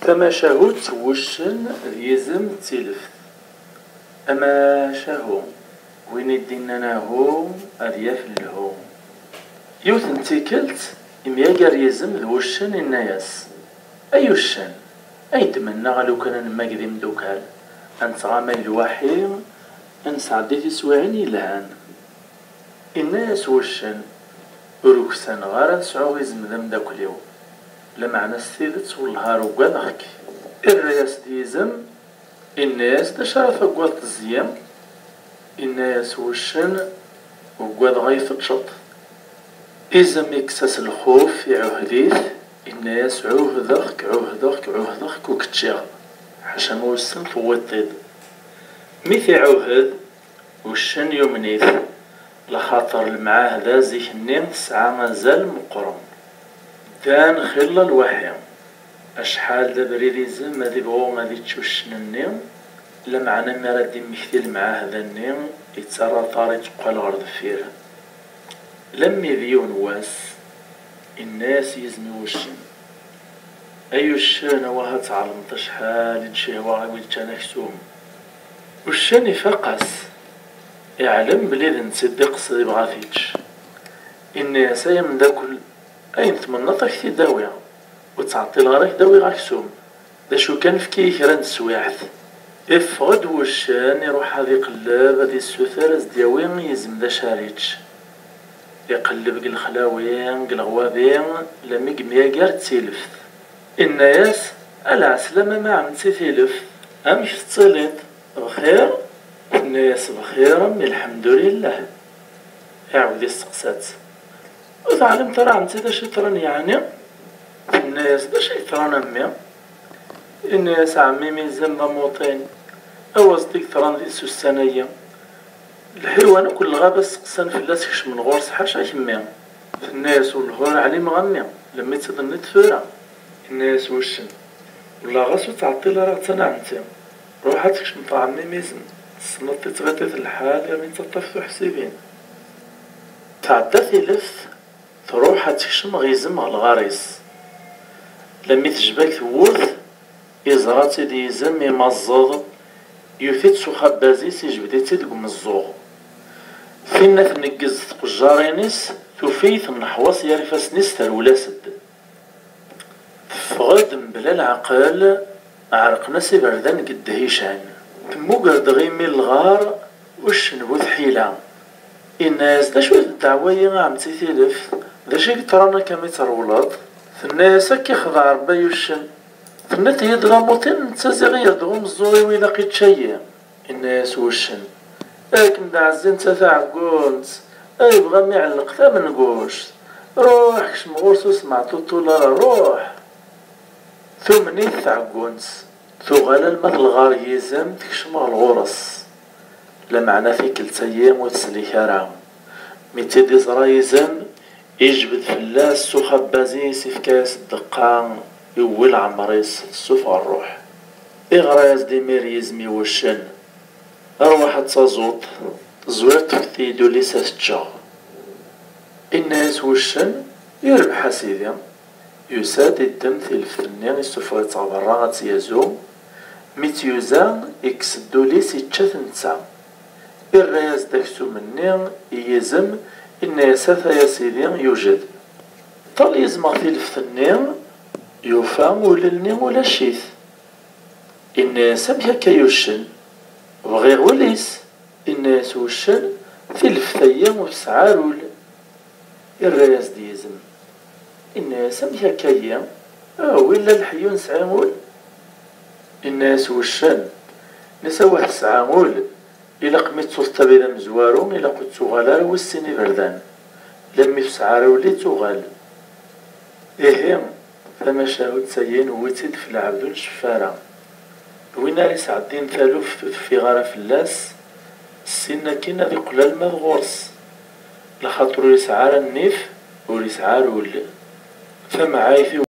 فما شاهوت وشن يزم تلف أما شاهو وين يدينا هو أرياف الهو يوث نتيكلت إمياقر يزم ذوشن الناس أي وشن أي تمنى غلو كان نماقدي مدوكال أنت غامي الوحيد أنسعدي في سواعين يلهان الناس وشن روكسان غارة نسعو يزم ذم داكليو لمعنى ستيدت والنهار وقادخك الرياس ديزم الناس دا شرف قوات الزيام الناس وشن وقاد غايف تشط إزم يكسس الخوف يعهديث الناس عوهدخك وكتشيغ حاشا موسن ثواتيد ميثي عوهد وشن يومنيث لخاطر المعاهدة زيهنين تسعى مازال مقرن دان خلا الوحيم أشحال دبريريزم ماذي بغو ماذي تشوشن النيم لمعنى مرادي مكثيل معاه هذا النيم يتسرى طاري تقال غرد فيره لم يذيون واس الناس يزمي وشن أي الشان وها تعلم تشحال نشيوا ويلتانا كسوم وشان يفقس يعلم بلي نصدق صدي بغاثيتش الناس يمن داكل أين تمنطك في داوية وتعطي لغريك داوي غاكسوم دا شو كان في كي كران السواحث افغد وشان يروح هذا يقلب هذه السوثار دياوين يزم دا شاريتش يقلب الخلاوين الغوابين لميق مياقار تسيلفت الناس العسلامة ما عم تسيلف أمش تصلت بخير الناس بخير الحمد لله يعود يستقسات وتعلم ترى عم تدا شطرن يعني الناس دا شطرن أمي الناس عمي ميزم موطين أوزديك تران ذي السوسانية الحيوان كل غابة سقسان في اللاس كش من غورس حاشا كميا الناس والهور علي مغمي لما يتصدن تفورا الناس وشن ولا غاسو تعطيل راه تنعمتي روحات كش مطعمي ميزم سنطي تغطيت الحال يعني تطفو حسيبين تعدى ثلث تروحات كش مغيزم على الغاريس لما تجبك ثوث إزراتي دي يزم يمزض يثيت سو خبازي سيجبديتي دقم الزوغ فينا تنقز تقجارينيس تفيث من حواس يارفاس نستر ولا سد تفغد بلا العقل عرقنا سيبردان قد هيشان تمو قرد غيمي الغار وش نبوث حيلة الناس دا شوية الدعوية عم تثيلف دا شي ترانا كمي ترولاد الناس كي خضع ربا يوشن فنت يدغموتين نتازيغي يدغم الزوري ويلا قيت شيء الناس وشن لكن دا عزين تاعقونت اي بغا ميعلق ثمن قوش روح كش مغورسو سمعتو طولا روح ثم نيت تعقونت ثو غالا المثل غار يزم تكشمغ الغورس لمعنى في كل تيام وتسليكارا ميتيدي زرا يزم يجبد فلاس سو خبازي سيفكاس الدقان يول عمريس السوف الروح إغراز ديمير يزمي وشن أروح تصازوط زويت في دولي ساسجا الناس وشن يربح سيدي يساد الدم في الفنان السوف يتعبر يزوم ميتيوزان إكس دولي سيتشاث نتسا الرياز داكسو مني يزم الناس يا سيدي يوجد طال يزمع في الفنان يفهم ولا النيم ولا الشيث الناس بها كيوشن وغير وليس الناس وشن في الفتية وسعارول الرياس ديزم الناس بها كيا ولا الحيون سعامول الناس وشن نسا واحد سعامول إلا قميت صوصتا بلا مزوارو إلا قلت غالار والسيني بردان لمي في سعارولي تغال إيه فما شاهد سيين ويتد في العبد الشفارة وين ريس عدين ثالوف في غارة فلاس السنة كينا ذي قلال ما غورس لخاطرو يسعار النيف وريسعار ول فما عايثي